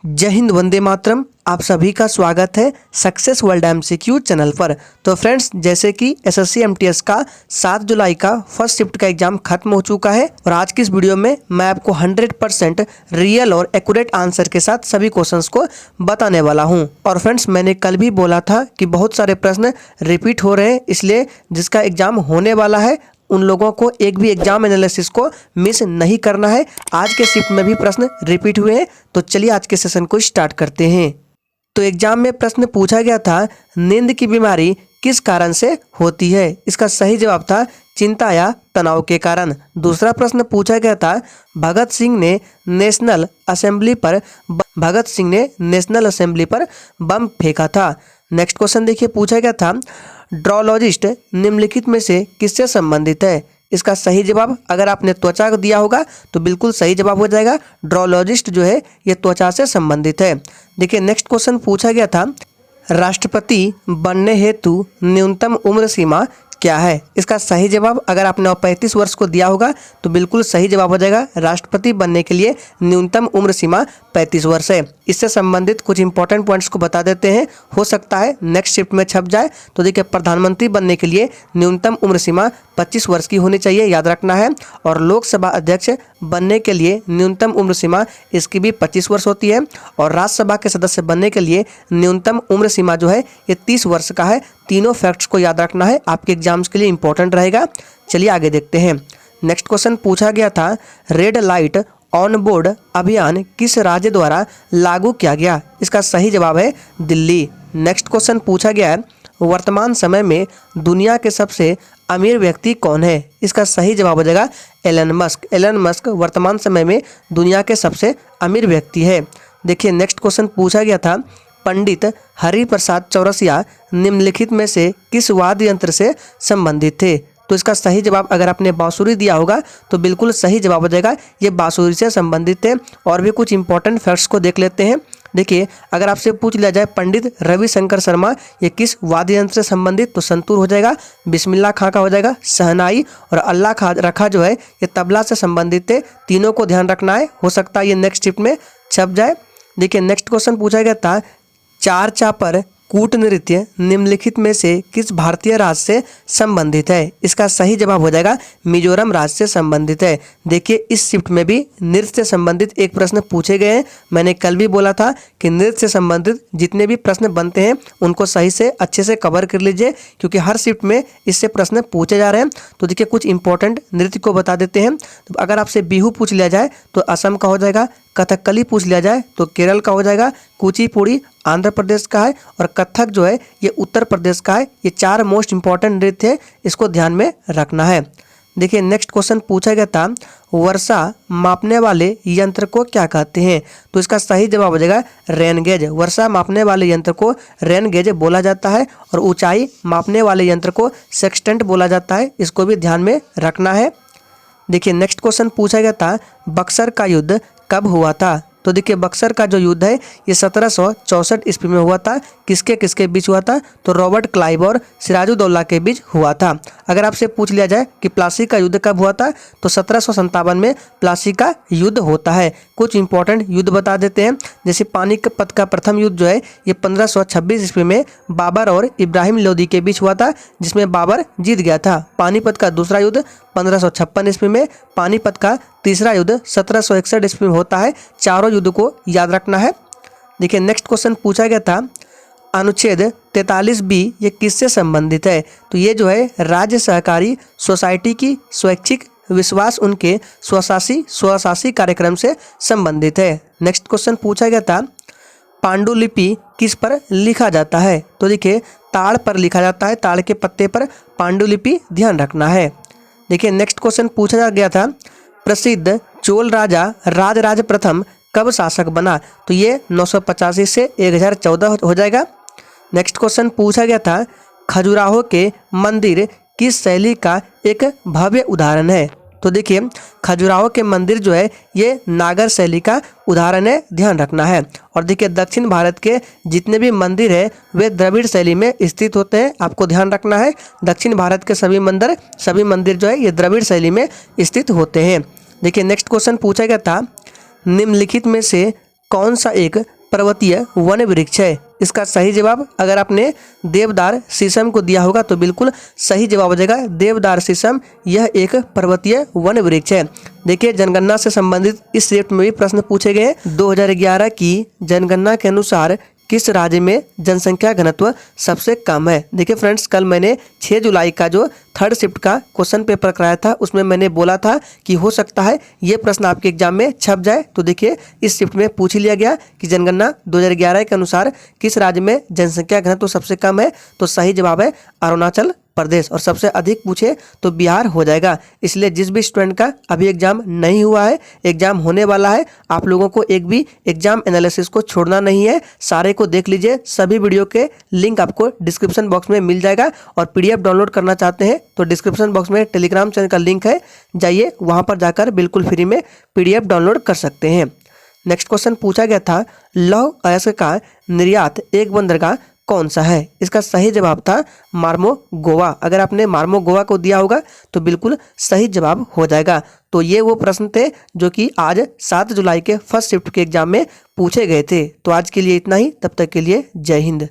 जय हिंद, वंदे मातरम। आप सभी का स्वागत है सक्सेस वर्ल्ड एमसीक्यू चैनल पर। तो फ्रेंड्स, जैसे कि एसएससी एमटीएस का 7 जुलाई का फर्स्ट शिफ्ट का एग्जाम खत्म हो चुका है और आज की इस वीडियो में मैं आपको 100% रियल और एक्यूरेट आंसर के साथ सभी क्वेश्चंस को बताने वाला हूं। और फ्रेंड्स, मैंने कल भी बोला था कि बहुत सारे प्रश्न रिपीट हो रहे हैं, इसलिए जिसका एग्जाम होने वाला है उन लोगों को एक भी एग्जाम एनालिसिस को मिस नहीं करना है। आज के शिफ्ट में भी प्रश्न रिपीट हुए हैं, तो चलिए आज के सेशन को स्टार्ट करते हैं। तो एग्जाम में प्रश्न पूछा गया था, नींद की बीमारी किस कारण से होती है? इसका सही जवाब था चिंता या तनाव के कारण। दूसरा प्रश्न पूछा गया था, भगत सिंह ने नेशनल असेंबली पर बम फेंका था। नेक्स्ट क्वेश्चन देखिए, पूछा गया था, ड्रोलॉजिस्ट निम्नलिखित में से किससे संबंधित है? इसका सही जवाब, अगर आपने त्वचा को दिया होगा तो बिल्कुल सही जवाब हो जाएगा। ड्रोलॉजिस्ट जो है ये त्वचा से संबंधित है। देखिए नेक्स्ट क्वेश्चन पूछा गया था, राष्ट्रपति बनने हेतु न्यूनतम उम्र सीमा क्या है? इसका सही जवाब, अगर आपने 35 वर्ष को दिया होगा तो बिल्कुल सही जवाब हो जाएगा। राष्ट्रपति बनने के लिए न्यूनतम उम्र सीमा 35 वर्ष है। इससे संबंधित कुछ इंपॉर्टेंट पॉइंट्स को बता देते हैं, हो सकता है नेक्स्ट शिफ्ट में छप जाए। तो देखिए, प्रधानमंत्री बनने के लिए न्यूनतम उम्र सीमा 25 वर्ष की होनी चाहिए, याद रखना है। और लोकसभा अध्यक्ष बनने के लिए न्यूनतम उम्र सीमा इसकी भी 25 वर्ष होती है। और राज्यसभा के सदस्य बनने के लिए न्यूनतम उम्र सीमा जो है ये 30 वर्ष का है। तीनों फैक्ट्स को याद रखना है, आपके एग्जाम्स के लिए इंपॉर्टेंट रहेगा। चलिए आगे देखते हैं। नेक्स्ट क्वेश्चन पूछा गया था, रेड लाइट ऑन बोर्ड अभियान किस राज्य द्वारा लागू किया गया? इसका सही जवाब है दिल्ली। नेक्स्ट क्वेश्चन पूछा गया है, वर्तमान समय में दुनिया के सबसे अमीर व्यक्ति कौन है? इसका सही जवाब हो जाएगा एलन मस्क। एलन मस्क वर्तमान समय में दुनिया के सबसे अमीर व्यक्ति है। देखिए नेक्स्ट क्वेश्चन पूछा गया था, पंडित हरिप्रसाद चौरसिया निम्नलिखित में से किस वाद्य यंत्र से संबंधित थे? तो इसका सही जवाब, अगर आपने बांसुरी दिया होगा तो बिल्कुल सही जवाब हो जाएगा, ये बांसुरी से संबंधित है। और भी कुछ इंपॉर्टेंट फैक्ट्स को देख लेते हैं। देखिए, अगर आपसे पूछ लिया जाए पंडित रविशंकर शर्मा ये किस वाद्य यंत्र से संबंधित, तो संतूर हो जाएगा। बिस्मिल्लाह खां का हो जाएगा शहनाई। और अल्लाह खा रखा जो है ये तबला से संबंधित है। तीनों को ध्यान रखना है, हो सकता है ये नेक्स्ट शिफ्ट में छप जाए। देखिए नेक्स्ट क्वेश्चन पूछा गया था, चार चापर कूट नृत्य निम्नलिखित में से किस भारतीय राज्य से संबंधित है? इसका सही जवाब हो जाएगा मिजोरम राज्य से संबंधित है। देखिए, इस शिफ्ट में भी नृत्य से संबंधित एक प्रश्न पूछे गए हैं। मैंने कल भी बोला था कि नृत्य से संबंधित जितने भी प्रश्न बनते हैं उनको सही से अच्छे से कवर कर लीजिए, क्योंकि हर शिफ्ट में इससे प्रश्न पूछे जा रहे हैं। तो देखिए, कुछ इंपॉर्टेंट नृत्य को बता देते हैं। तो अगर आपसे बिहू पूछ लिया जाए तो असम का हो जाएगा। कथकली पूछ लिया जाए तो केरल का हो जाएगा। कुचिपुड़ी आंध्र प्रदेश का है। और कथक जो है ये उत्तर प्रदेश का है। ये 4 मोस्ट इंपॉर्टेंट नृत्य है, इसको ध्यान में रखना है। देखिए नेक्स्ट क्वेश्चन पूछा गया था, वर्षा मापने वाले यंत्र को क्या कहते हैं? तो इसका सही जवाब हो जाएगा रेन गेज। वर्षा मापने वाले यंत्र को रेन गेज बोला जाता है। और ऊंचाई मापने वाले यंत्र को सेक्सटेंट बोला जाता है, इसको भी ध्यान में रखना है। देखिए नेक्स्ट क्वेश्चन पूछा गया था, बक्सर का युद्ध कब हुआ था? तो देखिए, बक्सर का जो युद्ध है ये 1764 ईस्वी में हुआ था। किसके किसके बीच हुआ था? तो रॉबर्ट क्लाइव और सिराजुद्दौला के बीच हुआ था। अगर आपसे पूछ लिया जाए कि प्लासी का युद्ध कब हुआ था, तो 1757 में प्लासी का युद्ध होता है। कुछ इंपॉर्टेंट युद्ध बता देते हैं। जैसे पानीपत का प्रथम युद्ध जो है ये 1526 ईस्वी में बाबर और इब्राहिम लोदी के बीच हुआ था, जिसमें बाबर जीत गया था। पानीपत का दूसरा युद्ध 1556 ईस्वी में। पानीपत का तीसरा युद्ध 1761 ईस्वी में होता है। चारों युद्ध को याद रखना है। देखिए नेक्स्ट क्वेश्चन पूछा गया था, अनुच्छेद 43B ये किससे संबंधित है? तो ये जो है राज्य सहकारी सोसाइटी की स्वैच्छिक विश्वास उनके स्वशासी कार्यक्रम से संबंधित है। नेक्स्ट क्वेश्चन पूछा गया था, पांडुलिपि किस पर लिखा जाता है? तो देखिए, ताड़ पर लिखा जाता है, ताड़ के पत्ते पर पांडुलिपि ध्यान रखना है। देखिए नेक्स्ट क्वेश्चन पूछा गया था, प्रसिद्ध चोल राजा राजराज प्रथम कब शासक बना? तो ये 985 से 1014 हो जाएगा। नेक्स्ट क्वेश्चन पूछा गया था, खजुराहो के मंदिर किस शैली का एक भव्य उदाहरण है? तो देखिए, खजुराहो के मंदिर जो है ये नागर शैली का उदाहरण है, ध्यान रखना है। और देखिए, दक्षिण भारत के जितने भी मंदिर है वे द्रविड़ शैली में स्थित होते हैं, आपको ध्यान रखना है। दक्षिण भारत के सभी मंदिर जो है ये द्रविड़ शैली में स्थित होते हैं। देखिए नेक्स्ट क्वेश्चन पूछा गया था, निम्नलिखित में से कौन सा एक पर्वतीय वन वृक्ष है? इसका सही जवाब अगर आपने देवदार शीशम को दिया होगा तो बिल्कुल सही जवाब हो जाएगा देवदार शीशम, यह एक पर्वतीय वन वृक्ष है। देखिए जनगणना से संबंधित इस शिफ्ट में भी प्रश्न पूछे गए। 2011 की जनगणना के अनुसार किस राज्य में जनसंख्या घनत्व सबसे कम है? देखिए फ्रेंड्स, कल मैंने 6 जुलाई का जो थर्ड शिफ्ट का क्वेश्चन पेपर कराया था उसमें मैंने बोला था कि हो सकता है ये प्रश्न आपके एग्जाम में छप जाए। तो देखिए इस शिफ्ट में पूछ लिया गया कि जनगणना 2011 के अनुसार किस राज्य में जनसंख्या घनत्व सबसे कम है? तो सही जवाब है अरुणाचल प्रदेश, और सबसे अधिक पूछे तो बिहार हो जाएगा। इसलिए जिस भी स्टूडेंट का अभी एग्जाम नहीं हुआ है, एग्जाम होने वाला है, आप लोगों को एक भी एग्जाम एनालिसिस को छोड़ना नहीं है, सारे को देख लीजिए। सभी वीडियो के लिंक आपको डिस्क्रिप्शन बॉक्स में मिल जाएगा। और पीडीएफ डाउनलोड करना चाहते हैं तो डिस्क्रिप्शन बॉक्स में टेलीग्राम चैनल का लिंक है, जाइए वहाँ पर जाकर बिल्कुल फ्री में पीडीएफ डाउनलोड कर सकते हैं। नेक्स्ट क्वेश्चन पूछा गया था, लौह अयस्क का निर्यात एक बंदरगाह कौन सा है? इसका सही जवाब था मार्मोगोवा। अगर आपने मार्मोगोवा को दिया होगा तो बिल्कुल सही जवाब हो जाएगा। तो ये वो प्रश्न थे जो कि आज 7 जुलाई के फर्स्ट शिफ्ट के एग्जाम में पूछे गए थे। तो आज के लिए इतना ही, तब तक के लिए जय हिंद।